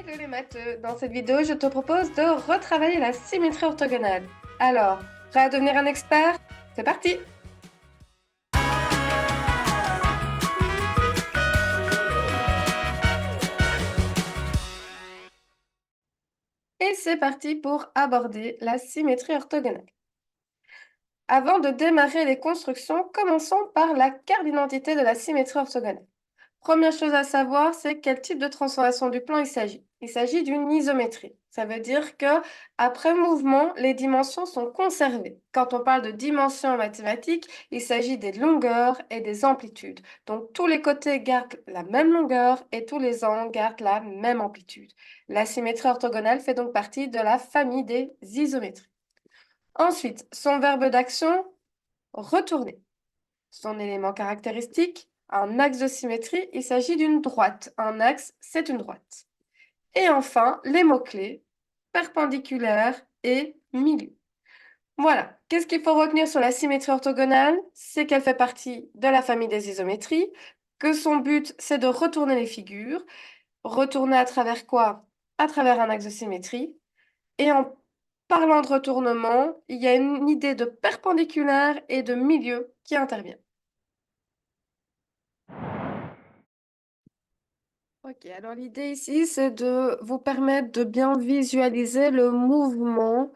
Hello les matheux, dans cette vidéo je te propose de retravailler la symétrie orthogonale. Alors, prêt à devenir un expert? C'est parti! Et c'est parti pour aborder la symétrie orthogonale. Avant de démarrer les constructions, commençons par la carte d'identité de la symétrie orthogonale. Première chose à savoir, c'est quel type de transformation du plan il s'agit. Il s'agit d'une isométrie. Ça veut dire que après mouvement, les dimensions sont conservées. Quand on parle de dimensions en mathématiques, il s'agit des longueurs et des amplitudes. Donc tous les côtés gardent la même longueur et tous les angles gardent la même amplitude. La symétrie orthogonale fait donc partie de la famille des isométries. Ensuite, son verbe d'action, retourner. Son élément caractéristique, un axe de symétrie, il s'agit d'une droite. Un axe, c'est une droite. Et enfin, les mots-clés, perpendiculaire et milieu. Voilà. Qu'est-ce qu'il faut retenir sur la symétrie orthogonale? C'est qu'elle fait partie de la famille des isométries, que son but, c'est de retourner les figures. Retourner à travers quoi? À travers un axe de symétrie. Et en parlant de retournement, il y a une idée de perpendiculaire et de milieu qui intervient. Ok, alors l'idée ici, c'est de vous permettre de bien visualiser le mouvement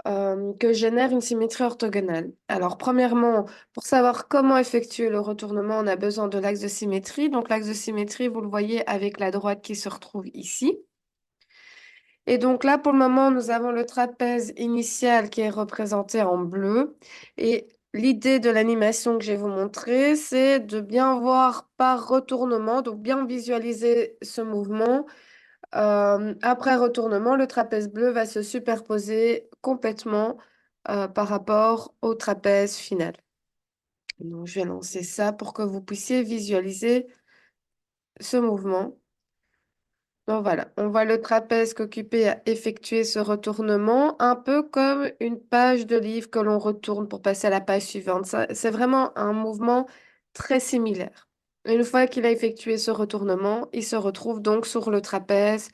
que génère une symétrie orthogonale. Alors, premièrement, pour savoir comment effectuer le retournement, on a besoin de l'axe de symétrie. Donc, l'axe de symétrie, vous le voyez avec la droite qui se retrouve ici. Et donc là, pour le moment, nous avons le trapèze initial qui est représenté en bleu. Et l'idée de l'animation que je vais vous montrer, c'est de bien voir par retournement, donc bien visualiser ce mouvement. Après retournement, le trapèze bleu va se superposer complètement par rapport au trapèze final. Donc, je vais lancer ça pour que vous puissiez visualiser ce mouvement. Donc voilà, on voit le trapèze qu'occupé à effectuer ce retournement, un peu comme une page de livre que l'on retourne pour passer à la page suivante. C'est vraiment un mouvement très similaire. Une fois qu'il a effectué ce retournement, il se retrouve donc sur le trapèze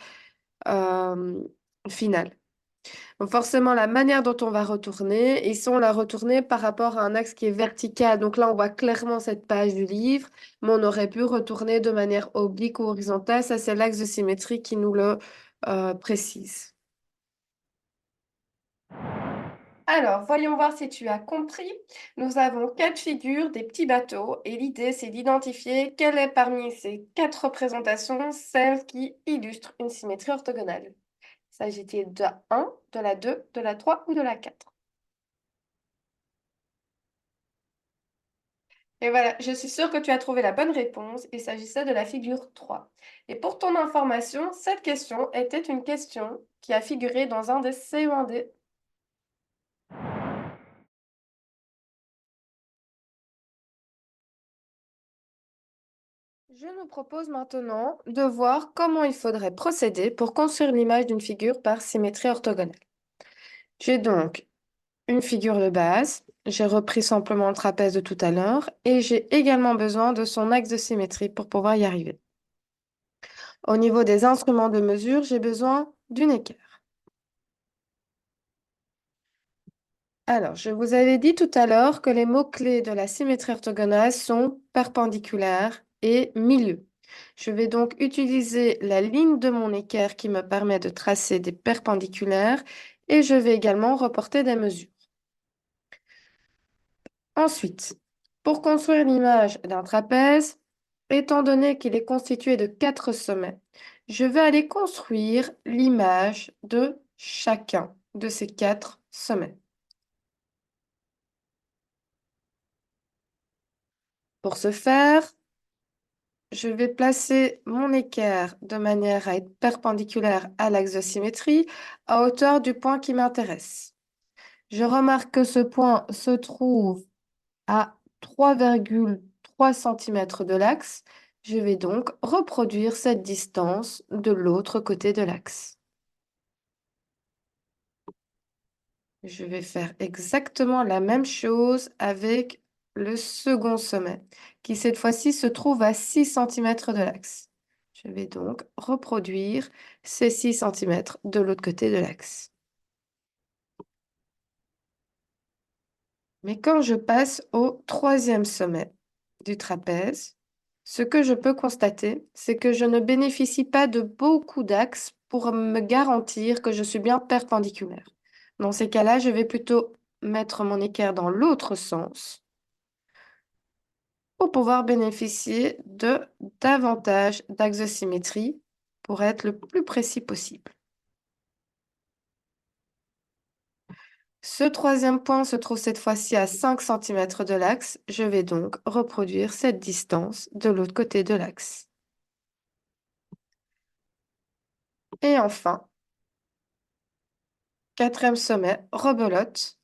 euh, final. Donc forcément, la manière dont on va retourner, ici on l'a retourné par rapport à un axe qui est vertical. Donc là, on voit clairement cette page du livre, mais on aurait pu retourner de manière oblique ou horizontale. Ça, c'est l'axe de symétrie qui nous le précise. Alors, voyons voir si tu as compris. Nous avons quatre figures, des petits bateaux, et l'idée, c'est d'identifier quelle est parmi ces quatre représentations celle qui illustre une symétrie orthogonale. S'agit-il de la 1, de la 2, de la 3 ou de la 4? Et voilà, je suis sûre que tu as trouvé la bonne réponse. Il s'agissait de la figure 3. Et pour ton information, cette question était une question qui a figuré dans un des CE1D. Je nous propose maintenant de voir comment il faudrait procéder pour construire l'image d'une figure par symétrie orthogonale. J'ai donc une figure de base, j'ai repris simplement le trapèze de tout à l'heure et j'ai également besoin de son axe de symétrie pour pouvoir y arriver. Au niveau des instruments de mesure, j'ai besoin d'une équerre. Alors, je vous avais dit tout à l'heure que les mots-clés de la symétrie orthogonale sont perpendiculaire et milieu. Je vais donc utiliser la ligne de mon équerre qui me permet de tracer des perpendiculaires et je vais également reporter des mesures. Ensuite, pour construire l'image d'un trapèze, étant donné qu'il est constitué de 4 sommets, je vais aller construire l'image de chacun de ces 4 sommets. Pour ce faire, je vais placer mon équerre de manière à être perpendiculaire à l'axe de symétrie à hauteur du point qui m'intéresse. Je remarque que ce point se trouve à 3,3 cm de l'axe. Je vais donc reproduire cette distance de l'autre côté de l'axe. Je vais faire exactement la même chose avec le second sommet, qui cette fois-ci se trouve à 6 cm de l'axe. Je Je vais donc reproduire ces 6 centimètres de l'autre côté de l'axe. Mais quand je passe au troisième sommet du trapèze, ce que je peux constater, c'est que je ne bénéficie pas de beaucoup d'axes pour me garantir que je suis bien perpendiculaire. Dans ces cas-là, je vais plutôt mettre mon équerre dans l'autre sens pour pouvoir bénéficier de davantage d'axosymétrie pour être le plus précis possible. Ce troisième point se trouve cette fois-ci à 5 centimètres de l'axe. Je vais donc reproduire cette distance de l'autre côté de l'axe. Et enfin, quatrième sommet, rebelote.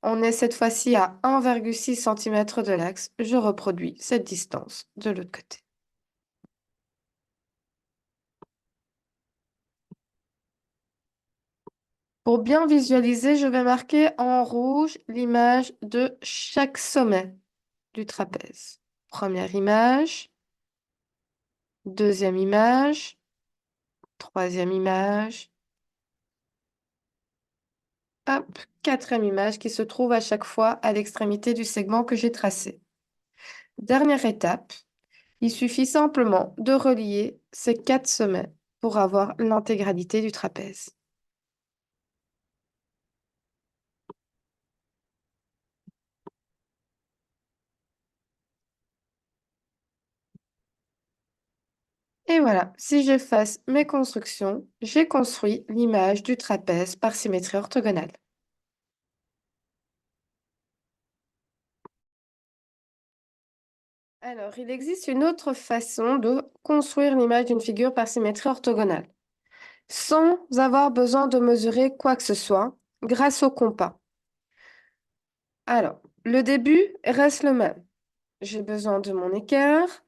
On est cette fois-ci à 1,6 centimètres de l'axe. Je reproduis cette distance de l'autre côté. Pour bien visualiser, je vais marquer en rouge l'image de chaque sommet du trapèze. Première image, deuxième image, troisième image, hop, quatrième image qui se trouve à chaque fois à l'extrémité du segment que j'ai tracé. Dernière étape, il suffit simplement de relier ces 4 sommets pour avoir l'intégralité du trapèze. Et voilà, si j'efface mes constructions, j'ai construit l'image du trapèze par symétrie orthogonale. Alors, il existe une autre façon de construire l'image d'une figure par symétrie orthogonale, sans avoir besoin de mesurer quoi que ce soit, grâce au compas. Alors, le début reste le même. J'ai besoin de mon équerre.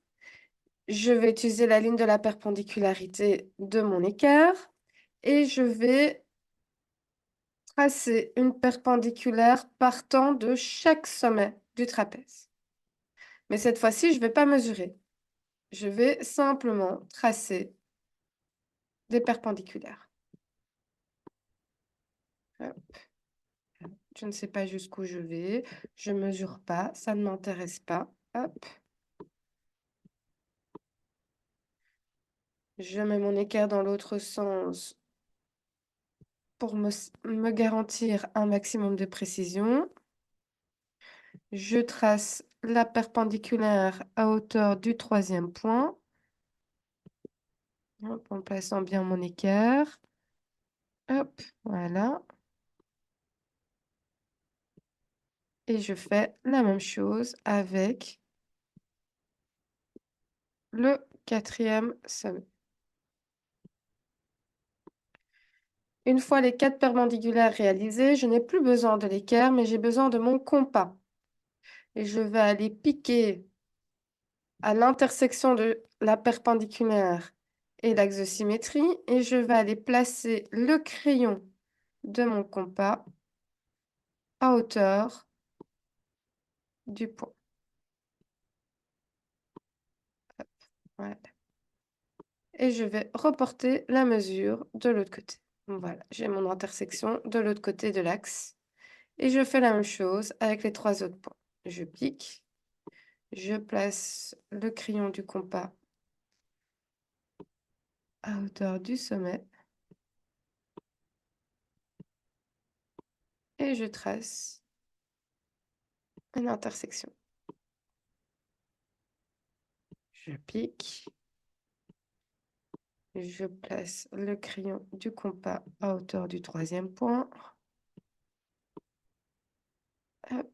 Je vais utiliser la ligne de la perpendicularité de mon équerre et je vais tracer une perpendiculaire partant de chaque sommet du trapèze. Mais cette fois-ci, je ne vais pas mesurer. Je vais simplement tracer des perpendiculaires. Hop. Je ne sais pas jusqu'où je vais. Je ne mesure pas. Ça ne m'intéresse pas. Hop. Je mets mon équerre dans l'autre sens pour me garantir un maximum de précision. Je trace la perpendiculaire à hauteur du troisième point. Hop, en plaçant bien mon équerre. Hop, voilà. Et je fais la même chose avec le quatrième sommet. Une fois les 4 perpendiculaires réalisés, je n'ai plus besoin de l'équerre, mais j'ai besoin de mon compas. Et je vais aller piquer à l'intersection de la perpendiculaire et l'axosymétrie, et je vais aller placer le crayon de mon compas à hauteur du point. Voilà. Et je vais reporter la mesure de l'autre côté. Voilà, j'ai mon intersection de l'autre côté de l'axe. Et je fais la même chose avec les 3 autres points. Je pique, je place le crayon du compas à hauteur du sommet et je trace une intersection. Je pique, je place le crayon du compas à hauteur du troisième point. Hop.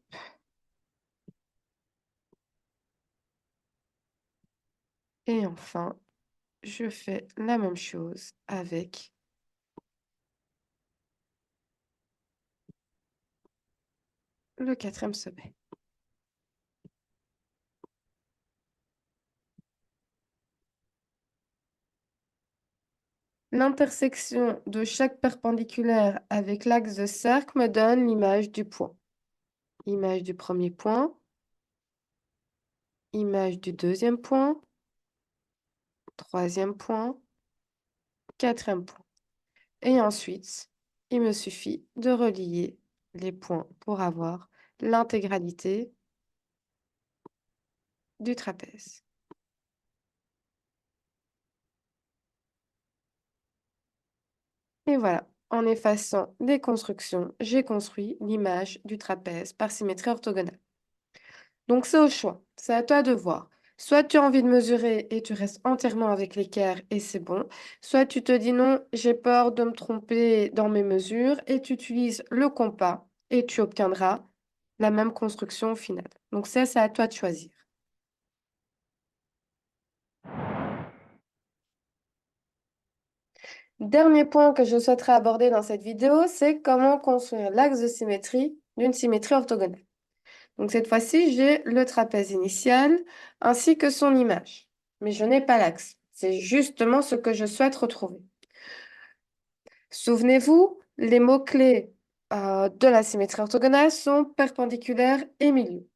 Et enfin, je fais la même chose avec le quatrième sommet. L'intersection de chaque perpendiculaire avec l'axe de cercle me donne l'image du point. Image du premier point, image du deuxième point, troisième point, quatrième point. Et ensuite, il me suffit de relier les points pour avoir l'intégralité du trapèze. Et voilà, en effaçant des constructions, j'ai construit l'image du trapèze par symétrie orthogonale. Donc c'est au choix, c'est à toi de voir. Soit tu as envie de mesurer et tu restes entièrement avec l'équerre et c'est bon. Soit tu te dis non, j'ai peur de me tromper dans mes mesures et tu utilises le compas et tu obtiendras la même construction au final. Donc ça, c'est à toi de choisir. Dernier point que je souhaiterais aborder dans cette vidéo, c'est comment construire l'axe de symétrie d'une symétrie orthogonale. Donc cette fois-ci, j'ai le trapèze initial ainsi que son image. Mais je n'ai pas l'axe. C'est justement ce que je souhaite retrouver. Souvenez-vous, les mots-clés de la symétrie orthogonale sont perpendiculaire et milieu.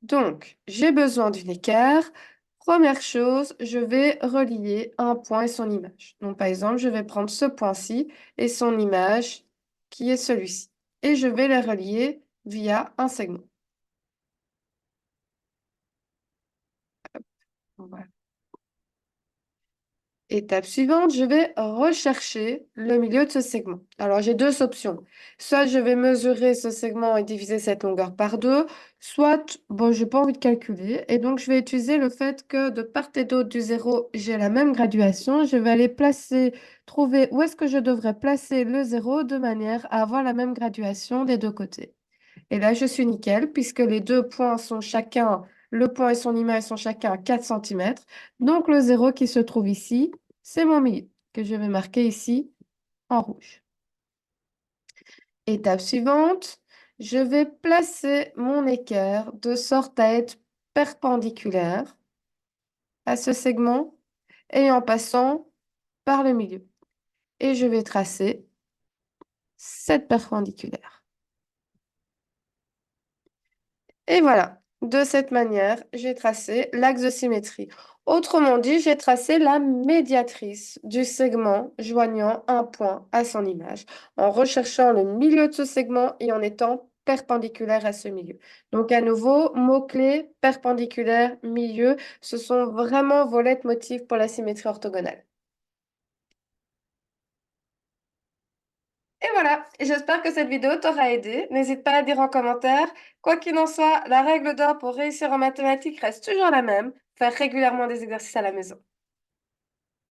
Donc, j'ai besoin d'une équerre. Première chose, je vais relier un point et son image. Donc, par exemple, je vais prendre ce point-ci et son image qui est celui-ci. Et je vais les relier via un segment. Voilà. Étape suivante, je vais rechercher le milieu de ce segment. Alors, j'ai deux options. Soit je vais mesurer ce segment et diviser cette longueur par deux, soit, bon, j'ai pas envie de calculer. Et donc, je vais utiliser le fait que de part et d'autre du zéro, j'ai la même graduation. Je vais aller placer, trouver où est-ce que je devrais placer le zéro de manière à avoir la même graduation des deux côtés. Et là, je suis nickel puisque les deux points sont chacun, le point et son image sont chacun à 4 cm. Donc, le zéro qui se trouve ici, c'est mon milieu que je vais marquer ici en rouge. Étape suivante, je vais placer mon équerre de sorte à être perpendiculaire à ce segment et en passant par le milieu. Et je vais tracer cette perpendiculaire. Et voilà, de cette manière, j'ai tracé l'axe de symétrie. Autrement dit, j'ai tracé la médiatrice du segment joignant un point à son image, en recherchant le milieu de ce segment et en étant perpendiculaire à ce milieu. Donc à nouveau, mots-clés, perpendiculaire, milieu, ce sont vraiment vos leitmotifs pour la symétrie orthogonale. Et voilà, j'espère que cette vidéo t'aura aidé. N'hésite pas à dire en commentaire. Quoi qu'il en soit, la règle d'or pour réussir en mathématiques reste toujours la même, faire régulièrement des exercices à la maison.